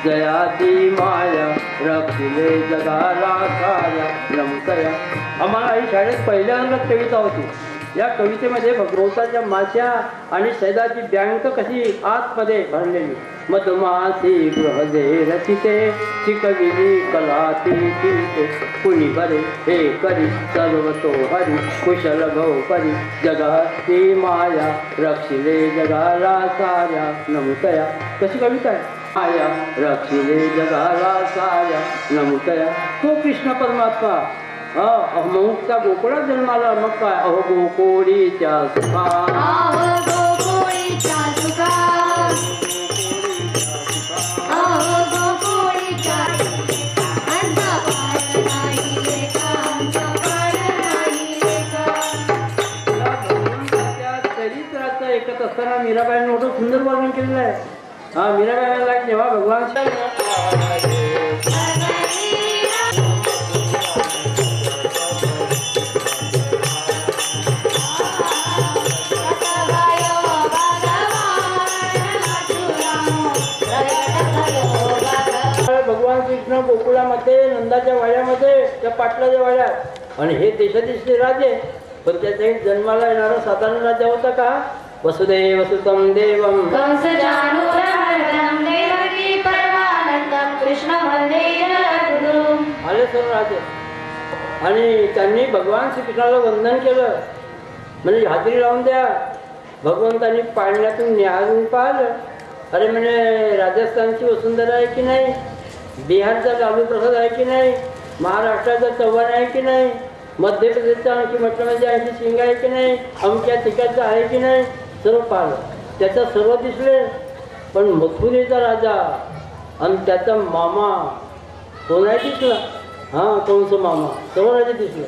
जयाची माया रक्षिले जगाला साऱ्या रमतया. आम्हाला ही शाळेत पहिल्या अंगात कविता होती. या कवितेमध्ये भगवंताच्या माश्या आणि सैदाची बँक कशी आतमध्ये भरलेली. मधमासी गृहदे रचिते शिकविली कला ती चिंते. कुणी बरे हे करी सर्व तो हरी कुशल भव परी. जगाची माया रक्षिले जगाला साऱ्या नमुतया. कशी कविता आहे. माया रक्षिले जगाला साऱ्या नमुतया. तो कृष्ण परमात्मा मग त्या गोकुळात जन्माला. मग काय अहो गोकुळीच्या सुखा चरित्राचं ऐकत असताना मीराबाईंनी मोठं सुंदर वर्णन केलेलं आहे. मीराबाईला जेव्हा भगवान भगवान कृष्ण गोकुळामध्ये नंदाच्या वाड्यामध्ये त्या पाटलाच्या वाड्यात. आणि हे देशाधीश राजे. पण त्याच्या जन्माला येणारा साधारण राजा होता का. वसुदेव सुतम देवम आले सर्व राजे. आणि त्यांनी भगवान श्रीकृष्णाला वंदन केलं. म्हणजे हाजरी लावून द्या. भगवंतांनी पाण्यातून न्याहाळून पाहिलं. अरे म्हणे राजस्थानची वसुंधरा आहे की नाही, बिहारचा लालू प्रसाद आहे की नाही, महाराष्ट्राचा चव्हाण आहे की नाही, मध्य प्रदेशचा आणखी म्हटलं म्हणजे आणखी सिंग आहे की नाही, अमक्या ठिकाणचं आहे की नाही, सर्व पाहिलं. त्याचं सर्व दिसले. पण मथुरेचा राजा आणि त्याचा मामा तो नाही दिसला. कंस मामा सर्व राजे दिसले.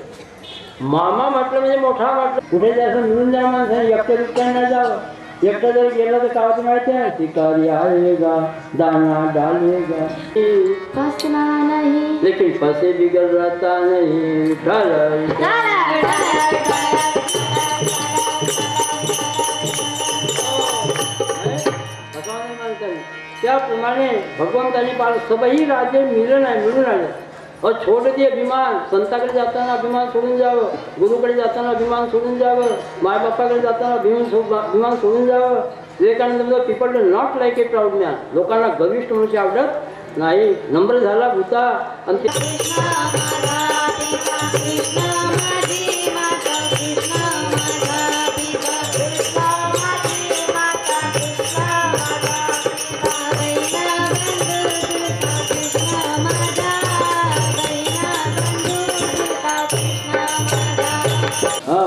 मामा म्हटलं म्हणजे मोठा म्हटलं. कुठे जायचं मिळून जा माणसाने. एकट्या दुसऱ्यांना जावं. एकटा जर गेला तर काय होतं माहिती आहे. शिकारी आएगा दाना डालेगा फसना नहीं लेकिन फसे बिगड़ रहता नहीं. त्याप्रमाणे भगवंतांनी पाल सबही राजे मिळून आले. और छोड़ दिए अभिमान. संताकडे जाताना अभिमान सोडून जावं. गुरुकडे जाताना अभिमान सोडून जावं. मायबापाकडे जाताना अभिमान सोडून जावं. Vivekananda people do not like a proud man. लोकांना गर्विष्ठ मनुष्य आवडत नाही. नम्र झाला भूता. आणि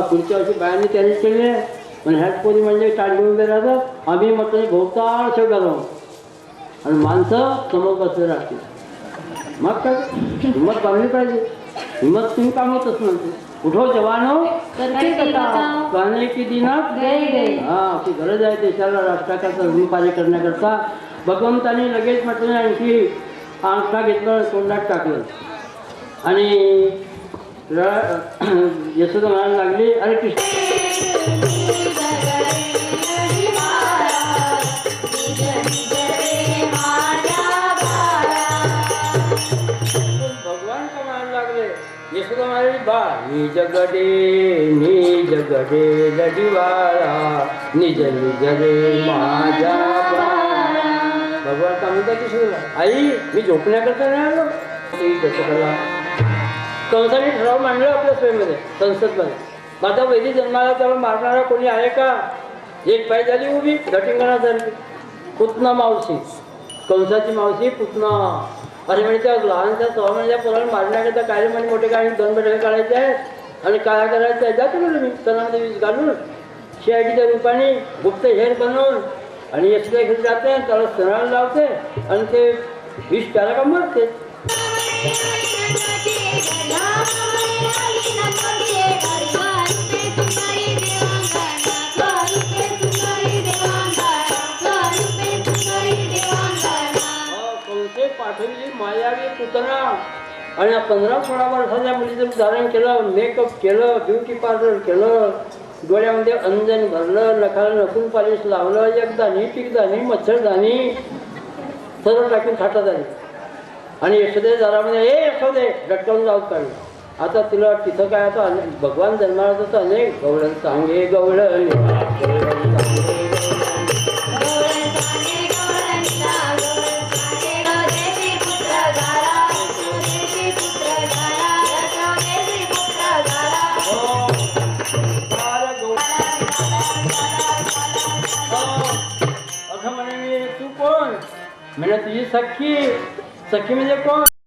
पुढच्या वर्षी बायांनी त्यांनी केले. पण ह्याच पोरी म्हणजे टाळी उभे राहतात. आम्ही म्हटलं भोवताळ शेवगालो आणि माणसं समोर बसले राहतील. मग काय हिंमत बांधली पाहिजे. हिंमत तुम्ही कामवतच म्हणते. उठो जवानो करने की दिनात अशी गरज आहे देशाला राष्ट्राकरता ऋणपाले करण्याकरता. भगवंतानी लगेच म्हटलं आणखी अंगठा घेतलं तोंडात टाकलं आणि यशोदा म्हणायला लागली अरे कृष्ण भगवान का म्हणायला लागले. यशोदा म्हणाली बा निज गडे लढिवाळा निज निज रे माझ्या भगवान का म्हणतात की आई मी झोपण्याकरता नाही आलो. कसं करा. कंसाने ठराव मांडलं आपल्या स्वयंमध्ये संसदमध्ये. माझा वैदिक जन्माला त्याला मारणारा कोणी आहे का. एक पाय झाली उभी घटिंगणा झाली. पुतना मावशी कंसाची मावशी पुतना. अरे म्हणजे त्या लहानच्या 6 महिन्याच्या पोराला मारण्याकरता काय म्हणजे मोठे काही 2 बैठका काढायचे आहेत आणि काय करायचं आहे. जातो मी तणामध्ये वीज घालून CIDच्या रूपाने गुप्त हेर बनवून आणि यशला घेऊन जाते. त्याला स्तनाला लावते आणि ते विष त्याला का मरते. पाठवली मायावी पुतना आणि 15-16 वर्षाच्या मुलीचं धारण केलं. मेकअप केलं. ब्युटी पार्लर केलं. डोळ्यामध्ये अंजन भरलं. नखाला नखून पॉलिश लावलं. एकदाणी टिकदाणी मच्छरदाणी सरळ टाकून खाटात आली आणि यशोदे दारामध्ये ए यशोदे डटकावून जाऊन काढलं. आता तिला तिथं काय आता भगवान जन्माला तर अनेक गवळण सांगे गवळण अगं म्हणे तू कोण म्हणे तुझी सखी. सखी म्हणजे कोण?